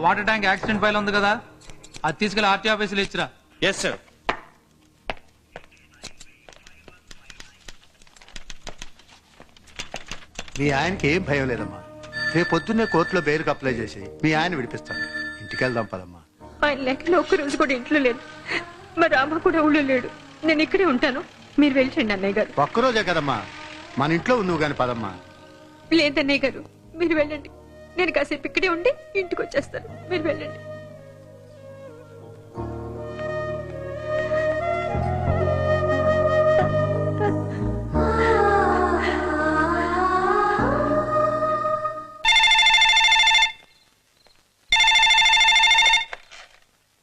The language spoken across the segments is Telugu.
వాటర్ ట్యాంక్ యాక్సిడెంట్ ఫైల్ ఉంది కదా, అది తీసుకెళ్లి ఆర్టీ ఆఫీసులో ఇచ్చిరా. Yes sir. మీ ఆయనకి ఏం భయం లేదమ్మా. రేపు పొద్దున్నే కోర్టులో బెయిల్కి అప్లై చేసి మీ ఆయన విడిపిస్తాను. ఇంటికి వెళ్దాం పదమ్మా. ఆయన లెక్కలో ఒక్క రోజు కూడా ఇంట్లో లేదు, మా రామ కూడా ఊళ్ళో లేడు. నేను ఇక్కడే ఉంటాను, మీరు వెళ్ళండి అన్నయ్య గారు. ఒక్కరోజే కదమ్మా, మన ఇంట్లో నువ్వు గాని పదమ్మా. లేదన్నయ్య గారు, మీరు వెళ్ళండి. నేను కాసేపు ఇక్కడే ఉండి ఇంటికి వచ్చేస్తాను, మీరు వెళ్ళండి.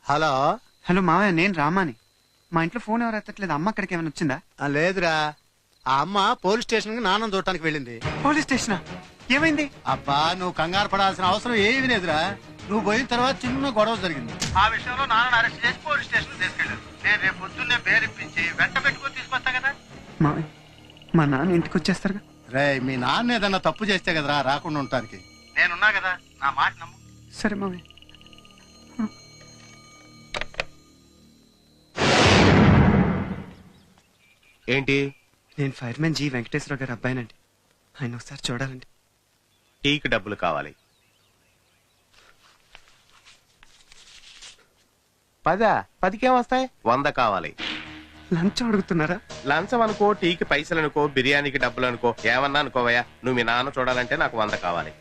హలో. హలో మావయ్య, నేను రామాని. మా ఇంట్లో ఫోన్ ఎవరు ఎత్తట్లేదు. అమ్మ అక్కడికి ఏమైనా వచ్చిందా? లేదురా, ఆ అమ్మ పోలీస్ స్టేషన్ కి నాన్న చూడటానికి వెళ్ళింది. పోలీస్ స్టేషనా? ఏమైంది? అబ్బా, నువ్వు కంగారు పడాల్సిన అవసరం ఏమీ లేదురా. నువ్వు పోయిన తర్వాత చిన్న గొడవ జరిగింది. ఆ విషయంలో నాన్న అరెస్ట్ చేసి పోలీస్ స్టేషన్ తీసుకెళ్ళారు. నేను రేపు పొద్దున్నే బేరిప్పించి వెంట పెట్టుకుని తీసుకొస్తా కదా. మావయ్య, మా నాన్న ఇంటికి వచ్చేస్తారుగా. రే, మీ నాన్న ఏదన్నా తప్పు చేస్తే కదరా రాకుండా ఉండటానికి. నేనున్నా కదా, నా మాట నమ్ము. సరే మావయ్య. ఏంటి? నేను ఫైర్మెన్ జి వెంకటేశ్వర గారి అబ్బాయినండి. ఆయన ఒకసారి చూడాలండి. టీకి డబ్బులు కావాలి. 10 వస్తాయి? 100 కావాలి. లంచం అడుగుతున్నారా? లంచం అనుకో, టీకి పైసలు అనుకో, బిర్యానీకి డబ్బులు అనుకో, ఏమన్నా అనుకోవయ్యా. నువ్వు మీ నాన్న చూడాలంటే నాకు 100 కావాలి.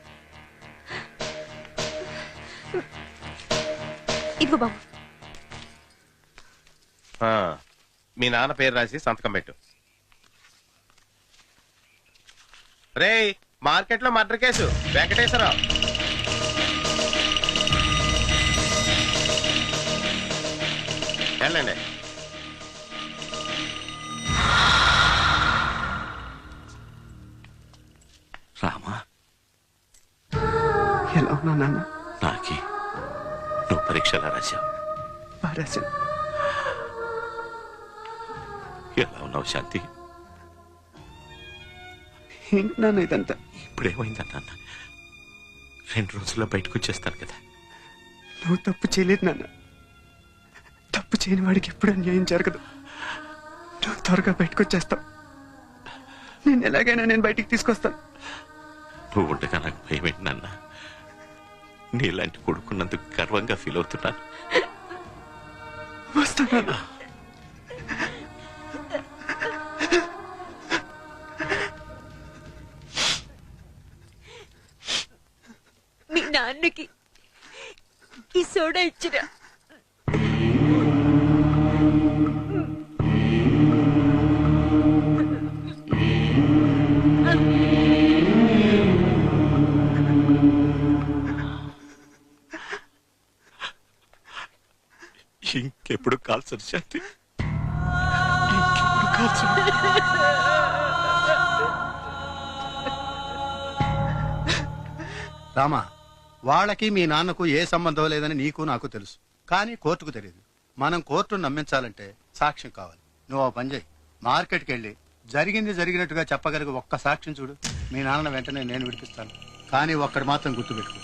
ఇదిగో బాబు. మీ నాన్న పేరు రాసి సంతకం పెట్టు. రేయ్, మార్కెట్ లో మర్డర్ కేసు, వెంకటేశ్వరరావు. వెళ్ళండి. రామా, ఎలా ఉన్నా నాన్న? నాకి నువ్వు పరీక్షలా రాశావు. రాశాను. ఎలా ఉన్నావు శాంతి? ఏంటి నాన్న ఇదంతా? ఇప్పుడేమైందన్నా? 2 రోజుల్లో బయటకు వచ్చేస్తాను కదా. నువ్వు తప్పు చేయలేదు నాన్న. తప్పు చేయని వాడికి ఎప్పుడు అన్యాయం జరగదు. నువ్వు త్వరగా బయటకు వచ్చేస్తావు. నేను ఎలాగైనా నేను బయటికి తీసుకొస్తాను. నువ్వు ఉండగా నాకు భయం ఏంటి నాన్న? నీలాంటి కొడుకున్నందుకు గర్వంగా ఫీల్ అవుతున్నాను. వస్తాను. మీ నాన్నకి ఈ సోడా ఇచ్చిరా. ఇంకెప్పుడు కాల్సరు శాంతి, ఇంకెప్పుడు కాల్సరు. రామా, వాళ్ళకి మీ నాన్నకు ఏ సంబంధం లేదని నీకు నాకు తెలుసు. కానీ కోర్టుకు తెలియదు. మనం కోర్టును నమ్మించాలంటే సాక్ష్యం కావాలి. నువ్వు ఆ పని చేయి, మార్కెట్కి వెళ్ళి జరిగింది జరిగినట్టుగా చెప్పగలిగే ఒక్క సాక్ష్యం చూడు. మీ నాన్న వెంటనే నేను విడిపిస్తాను. కానీ ఒక్కడు మాత్రం గుర్తుపెట్టుకో,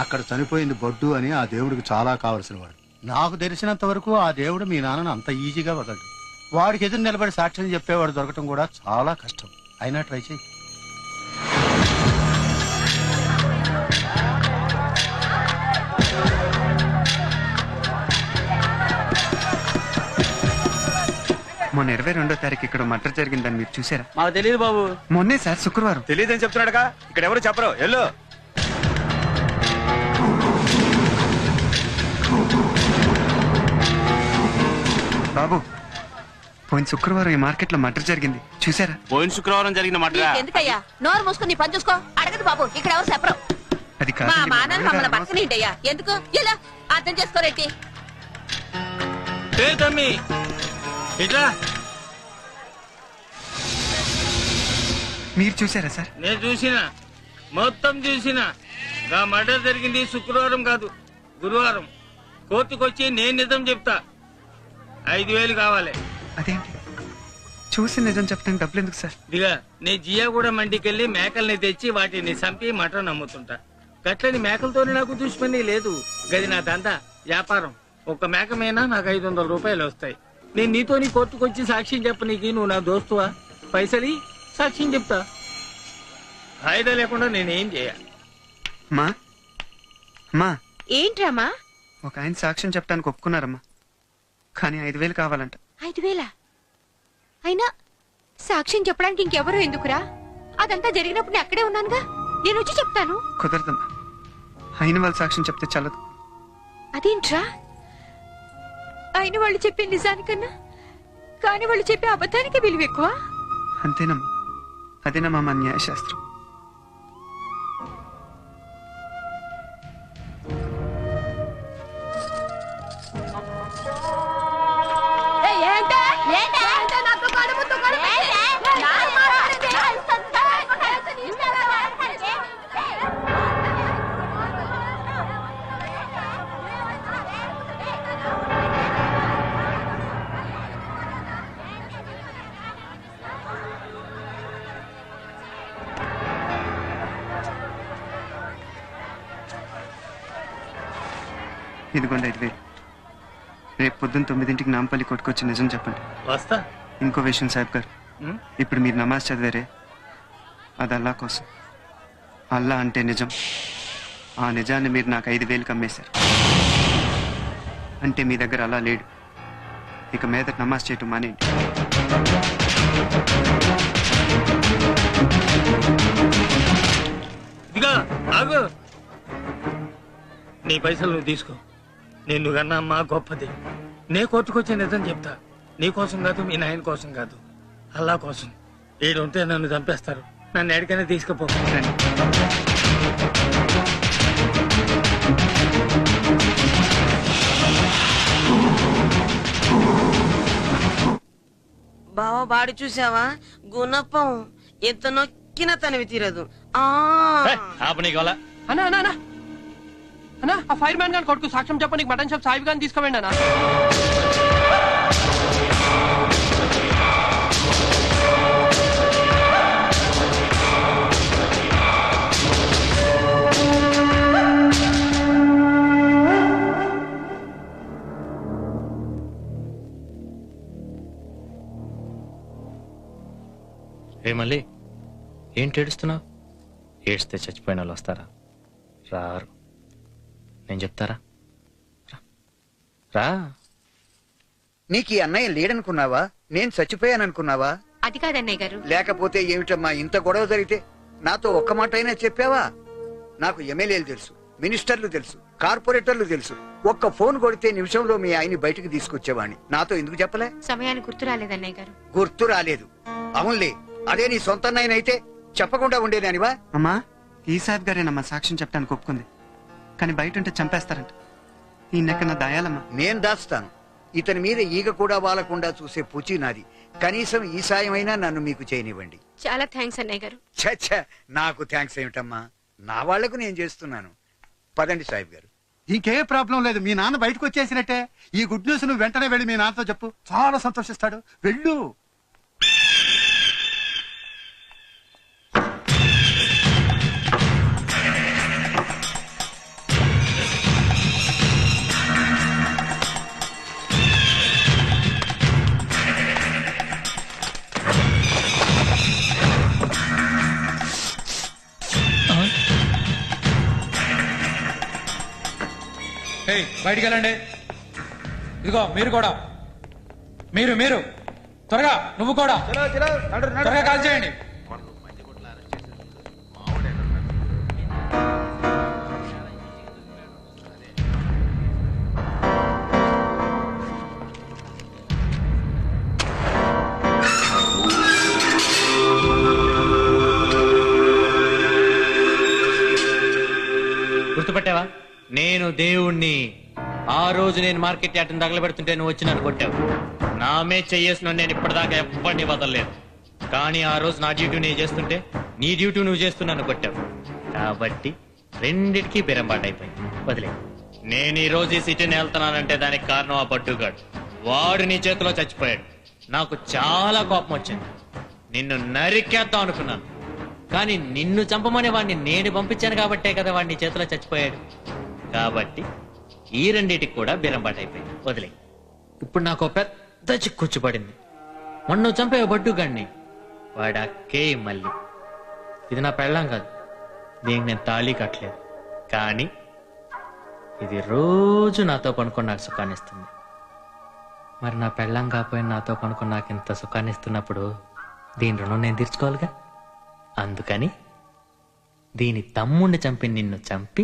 అక్కడ చనిపోయింది బొడ్డు అని ఆ దేవుడికి చాలా కావలసిన వాడు. నాకు తెలిసినంత వరకు ఆ దేవుడు మీ నాన్నను అంత ఈజీగా వదలడు. వాడికి ఎదురు నిలబడి సాక్ష్యం చెప్పేవాడు దొరకటం కూడా చాలా కష్టం. అయినా ట్రై చేయి. మొన్న 22వ తారీఖు ఇక్కడ మర్డర్ జరిగిందని మీరు చూసారా? మాకు తెలియదు బాబు. మొన్నే సార్, శుక్రవారం. తెలియదని చెప్తున్నాడుగా, ఇక్కడ ఎవరు చెప్పరు. ఎల్లు. బాబు, పోయిన శుక్రవారం ఈ మార్కెట్ లో మర్డర్ జరిగింది, చూసారా? పోయిన శుక్రవారం జరిగిన మర్డర్. ఎందుకయ్యా నోరు మూసుకుని పని చూసుకో. అడగదు బాబు, ఇక్కడ ఎవరు చెప్పరు. అది మా కాదు. మానాన్ని మమ్మల్ని పక్కనేంటయ్యా? ఎందుకు ఇలా అర్థం చేసుకోరేంటి? తమ్మి ఇట్లా మీరు చూసారా సార్? నేను చూసిన, మొత్తం చూసిన. గా మర్డర్ జరిగింది శుక్రవారం కాదు, గురువారం. కోర్టుకు వచ్చి నేను నిజం చెప్తా. 5,000 కావాలి. అదేంటి, చూసి నిజం చెప్తాను, డబ్బులు ఎందుకు సార్? దిగా నేను జియా కూడా మండికెళ్ళి మేకల్ని తెచ్చి వాటిని చంపి మటన్ అమ్ముతుంటా. గట్లని మేకలతోనే నాకు దుష్మని లేదు. గది నా దందా వ్యాపారం. ఒక్క మేకమైనా నాకు 500 రూపాయలు వస్తాయి. నేను నీతోని కోర్టుకొచ్చి సాక్ష్యం చెప్పనీకి నువ్వు నా దోస్తువా? పైసలి సాక్ష్యం చెప్తా. ఫాయిదా లేకుండా నేనేం చేయాలి? అమ్మా అమ్మా, ఏంట్రామా? ఒక ఆయన సాక్ష్యం చెప్పడానికి ఒప్పుకున్నారమ్మా, కానీ 5,000 కావాలంట. 5,000? అయినా సాక్ష్యం చెప్పడానికి ఇంకెవరో ఎందుకురా? అదంతా జరిగినప్పుడు నేను అక్కడే ఉన్నానుగా, నేను వచ్చి చెప్తాను. కుదరదమ్మా, అయిన వాళ్ళు సాక్ష్యం చెప్తే చల్లదు. అదేంట్రా? అయిన వాళ్ళు చెప్పే నిజానికన్నా కాని వాళ్ళు చెప్పే అబద్ధానికి విలువ ఎక్కువ. అంతేనమ్మా, అదేనమ్మా మా న్యాయశాస్త్రం. ఇదిగోండి 5,000. రేపు పొద్దున్న 9ంటికి నాంపల్లి కొట్టుకొచ్చి నిజం చెప్పండి. వస్తా. ఇంకో విషయం సాహిబ్ గారు, ఇప్పుడు మీరు నమాజ్ చదివారే, అది అల్లా కోసం. అల్లా అంటే నిజం. ఆ నిజాన్ని మీరు నాకు 5,000 అమ్మేశారు. అంటే మీ దగ్గర అలా లేడు. ఇక మీద నమాజ్ చేయటం మానేయండి. ఇదిగా ఆగు. నీ పైసలు నువ్వు తీసుకో. నిన్ను కన్నా అమ్మా గొప్పది. నే కోర్టుకొచ్చే నిజం చెప్తా. నీ కోసం కాదు, మీ నాయన కోసం కాదు, అల్లా కోసం. ఈడుంటే నన్ను చంపేస్తారు. నన్ను ఎక్కడికైనా తీసుకుపో. రండి. బావ బాడి చూసావా? గుణపం ఎంత నొక్కినా తనవి తీరదు. అన్నా అన్నా అన్నా అన్నా, ఆ ఫైర్ మ్యాన్ గాని కొడుకు సాక్ష్యం చెప్ప నీకు మటన్ షాప్ సాహిబ్ గాని తీసుకోండి అన్నా. మళ్ళీ ఏంటి ఏడుస్తున్నావు? ఏడిస్తే చచ్చిపోయిన వాళ్ళు వస్తారా? రారు. నేను చెప్తారా? రా. నీకు ఈ అన్నయ్య లేడనుకున్నావా? నేను చచ్చిపోయాననుకున్నావా? అది కాదన్నయ్య గారు. లేకపోతే ఏమిటమ్మా ఇంత గొడవ జరిగితే నాతో ఒక్క మాట అయినా చెప్పావా? నాకు ఎమ్మెల్యేలు తెలుసు, మినిస్టర్లు తెలుసు, కార్పొరేటర్లు తెలుసు. ఒక్క ఫోన్ కొడితే నిమిషంలో మీ ఆయన్ని బయటికి తీసుకొచ్చేవాణ్ణి. నాతో ఎందుకు చెప్పలే? సమయానికి గుర్తు రాలేదన్నయ్య గారు. గుర్తు రాలేదు. అవునులే, అదే నీ సొంత అన్నయ్యనైతే చెప్పకుండా ఉండేదానివా? అమ్మా, ఈ సాహిబ్ గారేనమ్మా సాక్ష్యం చెప్పడానికి ఒప్పుకుంది, కానీ బయట ఉంటే చంపేస్తారంట. ఈ నెక్క నా దయాలమ్మా. నేను దాస్తాను. ఇతని మీద ఈగ కూడా వాలకుండా చూసే పూచి నాది. కనీసం ఈ సాయమైనా నన్ను మీకు చేయనివ్వండి. చాలా థ్యాంక్స్ అన్నయ్య గారు. చచ్చ, నాకు థ్యాంక్స్ ఏమిటమ్మా? నా వాళ్లకు నేను చేస్తున్నాను. పదండి సాహిబ్ గారు. ఇంకే ప్రాబ్లం లేదు. మీ నాన్న బయటకు వచ్చేసినట్టే. ఈ గుడ్ న్యూస్ నువ్వు వెంటనే వెళ్ళి మీ నాన్నతో చెప్పు, చాలా సంతోషిస్తాడు. వెళ్ళు. బయటికి వెళ్ళండి. ఇదిగో మీరు కూడా, మీరు త్వరగా, నువ్వు కూడా త్వరగా కాల్ చేయండి. గుర్తుపట్టావా? నేను దేవుణ్ణి. ఆ రోజు నేను మార్కెట్ యార్డ్ని తగలబెడుతుంటే నువ్వు వచ్చి నన్ను కొట్టావు. నామే చెయ్యేసిన నేను ఇప్పటిదాకా ఎప్పటినీ వదలలేదు. కానీ ఆ రోజు నా డ్యూటీ నేను చేస్తుంటే నీ డ్యూటీ నువ్వు చేస్తూ నన్ను కొట్టావు. కాబట్టి రెండిటికీ బెరంబాటైపోయింది. వదిలే. నేను ఈ రోజు ఈ సిటీని వెళ్తున్నానంటే దానికి కారణం ఆ బడ్డుగాడు. వాడు నీ చేతిలో చచ్చిపోయాడు. నాకు చాలా కోపం వచ్చింది. నిన్ను నరికేద్దాం అనుకున్నాను, కానీ నిన్ను చంపమని వాడిని నేను పంపించాను కాబట్టే కదా వాడిని చేతిలో చచ్చిపోయాడు. కాబట్టి ఈ రెండింటికి కూడా బీరంబాటు అయిపోయింది. వదిలే. ఇప్పుడు నాకు ఓ పెద్ద చిక్కుచ్చు పడింది. మొన్న నువ్వు చంపే బడ్డుగాడిని వాడు అక్కే మళ్ళీ. ఇది నా పెళ్ళాం కాదు, దీనికి నేను తాళి కట్టలేదు. కానీ ఇది రోజు నాతో పనుకొని నాకు సుఖాన్ని ఇస్తుంది. మరి నా పెళ్ళాం కాకపోయినా నాతో పనుకొని నాకు ఇంత సుఖాన్ని ఇస్తున్నప్పుడు దీని రుణం నేను తీర్చుకోవాలిగా. అందుకని దీని తమ్ముడిని చంపి నిన్ను చంపి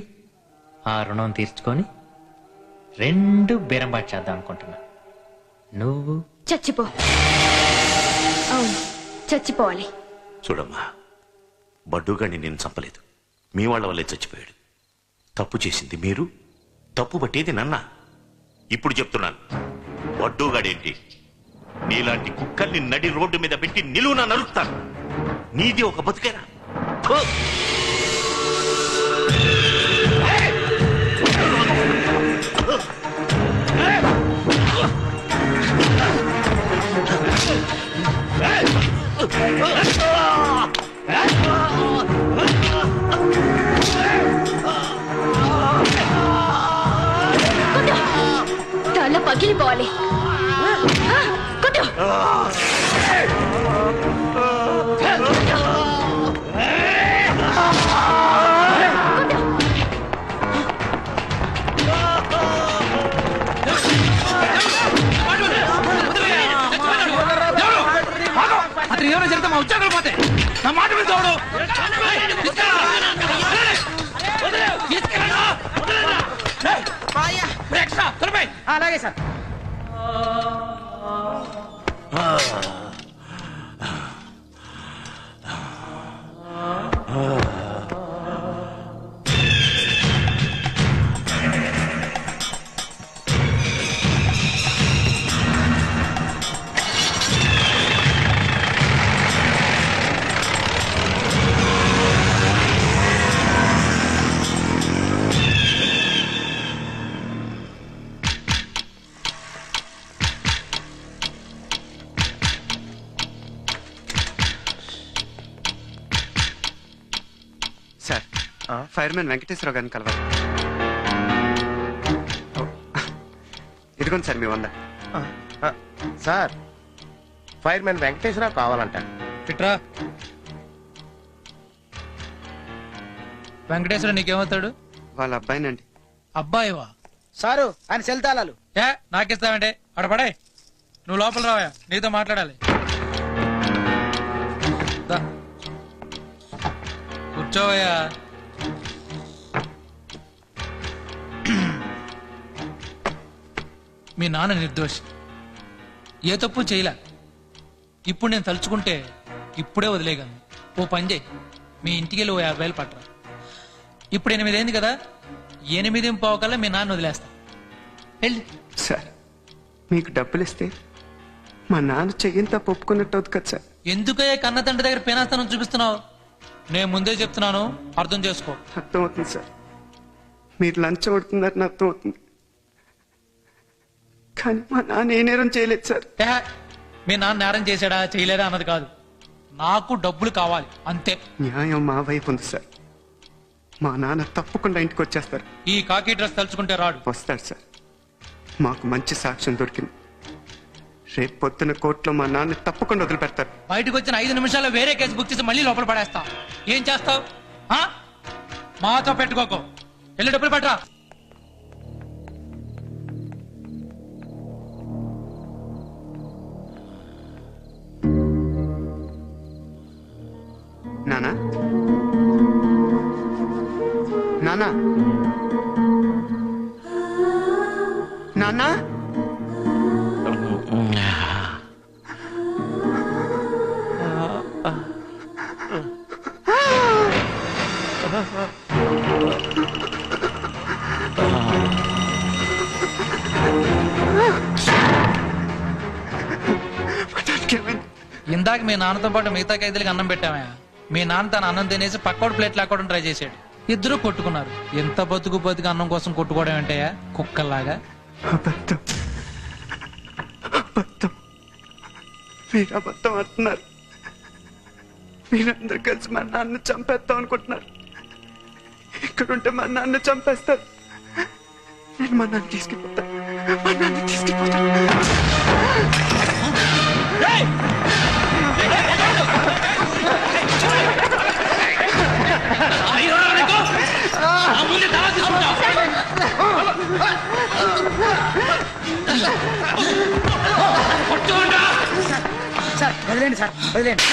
ఆ రుణం తీర్చుకొని రెండు బీరంబాటు చేద్దాం అనుకుంటున్నా. నువ్వు చచ్చిపో. అవును, చచ్చిపోవాలి. చూడమ్మా, బడ్డుగాడిని నేను చంపలేదు, మీ వాళ్ళ వల్లే చచ్చిపోయాడు. తప్పు చేసింది మీరు, తప్పు పట్టేది నన్న. ఇప్పుడు చెప్తున్నాను, బడ్డుగాడేంటి నీలాంటి కుక్కల్ని నడి రోడ్డు మీద పెట్టి నిలువున నరుకుతాను. నీది ఒక బతుకేనా? తల పగిలిపోవాలి. అతను ఎవరో చెప్తే మా ఉద్యోగాలు పోతే నా మాట మీద తోడు. అలాగే సార్. సార్, ఫైర్మెన్ వెంకటేశ్వరరావు గారిని కలవాలి. ఇదిగోండి సార్ మీ 100. సార్, ఫైర్మెన్ వెంకటేశ్వరరావు కావాలంట. ఇట్రా. వెంకటేశ్వర నీకేమవుతాడు? వాళ్ళ అబ్బాయినండి. అబ్బాయివా? సారు ఆయన సెల్ తాళాలు. ఏ నాకిస్తావంటే అక్కడ పడే. నువ్వు లోపల రావా, నీతో మాట్లాడాలి. దా. కూర్చోవయ్యా. మీ నాన్న నిర్దోషి, ఏ తప్పు చేయలే. ఇప్పుడు నేను తలుచుకుంటే ఇప్పుడే వదిలేయగలను. ఓ పని చేయి, మీ ఇంటికి వెళ్ళి ఓ 50,000 పట్టరా. ఇప్పుడు 8 అయింది కదా, 8:15 కల్లా మీ నాన్న వదిలేస్తా. వెళ్ళి. సార్, మీకు డబ్బులు ఇస్తే మా నాన్న చెయ్యంతా ఒప్పుకున్నట్టు అవుతుంది కదా సార్. ఎందుకయ్యా కన్న తండ్రి దగ్గర పేనాస్తానం చూపిస్తున్నావు? నేను ముందే చెప్తున్నాను, అర్థం చేసుకో. అర్థం అవుతుంది సార్, మీరు లంచం అవుతుందని అర్థం అవుతుంది. కానీ మా నాన్న ఏ నేరం చేయలేదు సార్. మీ నాన్న నేరం చేశాడా చేయలేదా అన్నది కాదు, నాకు డబ్బులు కావాలి అంతే. న్యాయం మా వైపు ఉంది సార్. మా నాన్న తప్పకుండా ఇంటికి వచ్చేస్తారు. ఈ కాకి డ్రెస్ తలుచుకుంటే రాడు. వస్తాడు సార్. మాకు మంచి సాక్ష్యం దొరికింది. రేపు పొద్దున కోర్టులో మా నాన్న తప్పకుండా వదిలిపెడతారు. బయటకు వచ్చిన 5 నిమిషాల్లో వేరే కేసు బుక్ చేసి మళ్ళీ లోపల పడేస్తా. ఏం చేస్తావు? మాతో పెట్టుకోకు. వెళ్ళి డబ్బులు పట్టరా. నానా, నానా, నానా, ఇందాక మీ నాన్నతో పాటు మిగతా ఖైదీలకి అన్నం పెట్టామయ్యా. మీ నాన్న తన అన్నం తినేసి పక్కోడు ప్లేట్ లాక్కోవడం ట్రై చేశాడు. ఇద్దరు కొట్టుకున్నారు. ఎంత బతుకు అన్నం కోసం కొట్టుకోవడం ఏంటయ్యా కుక్కల్లాగా? అబద్ధం, అబద్ధం, మీరు అబద్ధం అంటున్నారు. మీరందరూ కలిసి మా నాన్న చంపేస్తాం అనుకుంటున్నారు. ఇక్కడుంటే మా నాన్న చంపేస్తారు. నేను మా నాన్న తీసుకెళ్ళిపోతాను. మా నాన్న తీసుకెళ్ళిపోతాను. సార్ వదిలేండి సార్, వదిలేండి.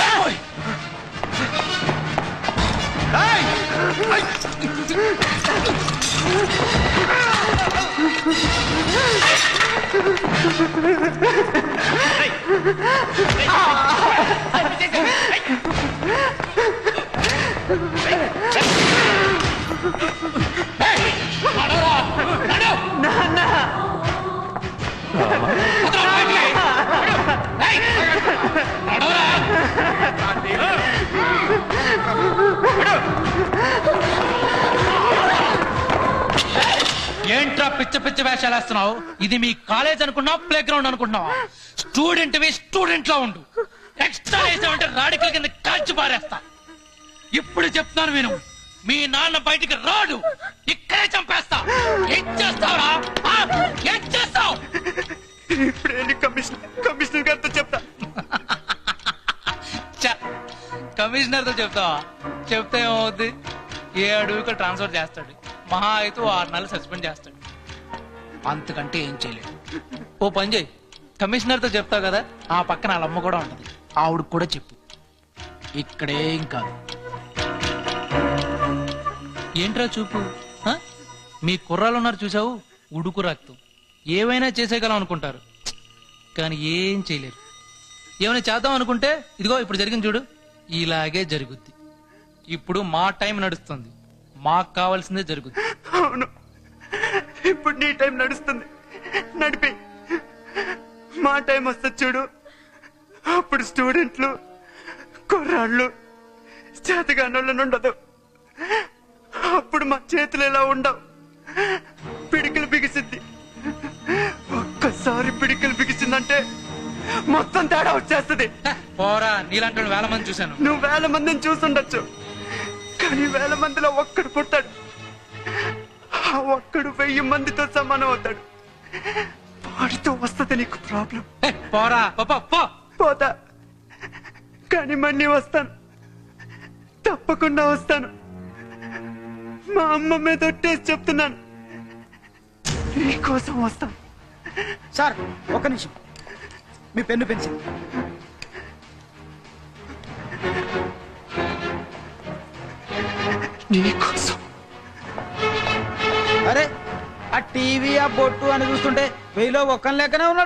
ఏంట్రా పిచ్చ పిచ్చ వేషాలు వేస్తున్నావు? ఇది మీ కాలేజ్ అనుకున్నావు, ప్లే గ్రౌండ్ అనుకుంటున్నావా? స్టూడెంట్ లో ఉండు. ఎక్స్ట్రా వేసావంటే రాడికల్ కింద కాల్చి పారేస్తా. ఇప్పుడు చెప్తున్నాను విను, మీ నాన్న బయటికి రాడు, ఇక్కడే చంపేస్తా. ఏం చేస్తావురా? ఏం చేస్తావు? ఇప్పుడు వెళ్ళి కమిషనర్ గారితో చెప్తా. కమిషనర్ తో చెప్తావా? చెప్తే ఏమవుద్ది? 7 అడుగులు ట్రాన్స్ఫర్ చేస్తాడు. మహా అయితే 6 నెలలు సస్పెండ్ చేస్తాడు. అంతకంటే ఏం చేయలేదు. ఓ పని చేయి, కమిషనర్ తో చెప్తావు కదా, ఆ పక్కన వాళ్ళ అమ్మ కూడా ఉంటది, ఆవిడకు కూడా చెప్పు. ఇక్కడేం కాదు. ఏంట్రా చూపు? మీ కుర్రాళ్ళు ఉన్నారు చూసావు, ఉడుకు రక్తం. ఏవైనా చేసేయగలం అనుకుంటారు, కానీ ఏం చేయలేరు. ఏమైనా చేద్దాం అనుకుంటే ఇదిగో ఇప్పుడు జరిగింది చూడు, ఇలాగే జరుగుద్ది. ఇప్పుడు మా టైం నడుస్తుంది, మాకు కావాల్సిందే జరుగుద్ది. అవును, ఇప్పుడు నీ టైం నడుస్తుంది, నడిపి. మా టైం వస్తుంది చూడు, అప్పుడు స్టూడెంట్లు, కుర్రాళ్ళు, చేతగానోళ్ళని ఉండదు. అప్పుడు మా చేతులు ఎలా ఉండవు, పిడికిలు బిగిసింది. ఒక్కసారి పిడికిలు బిగిసిందంటే మొత్తం తేడా వచ్చేస్తుంది. పోరా, నీలాంటి 1000 మంది చూశాను. నువ్వు 1000 మందిని చూసుండొచ్చు, కానీ 1000 మందిలో ఒక్కడు పుట్టాడు. ఆ ఒక్కడు 1000 మందితో సమానం అవుతాడు. వాడితో వస్తుంది నీకు ప్రాబ్లం. పోరా, పోతా, కానీ మళ్ళీ వస్తాను, తప్పకుండా వస్తాను. మా అమ్మ మీద ఒట్టేసి చెప్తున్నాను, నీకోసం వస్తాను. సార్ ఒక్క నిమిషం, మీ పెన్ను పెన్సిల్. నీకోసం. అరే, ఆ టీవీ ఆ బొట్టు అని చూస్తుంటే 1000లో ఒక్కని లెక్కనే ఉన్నాడు.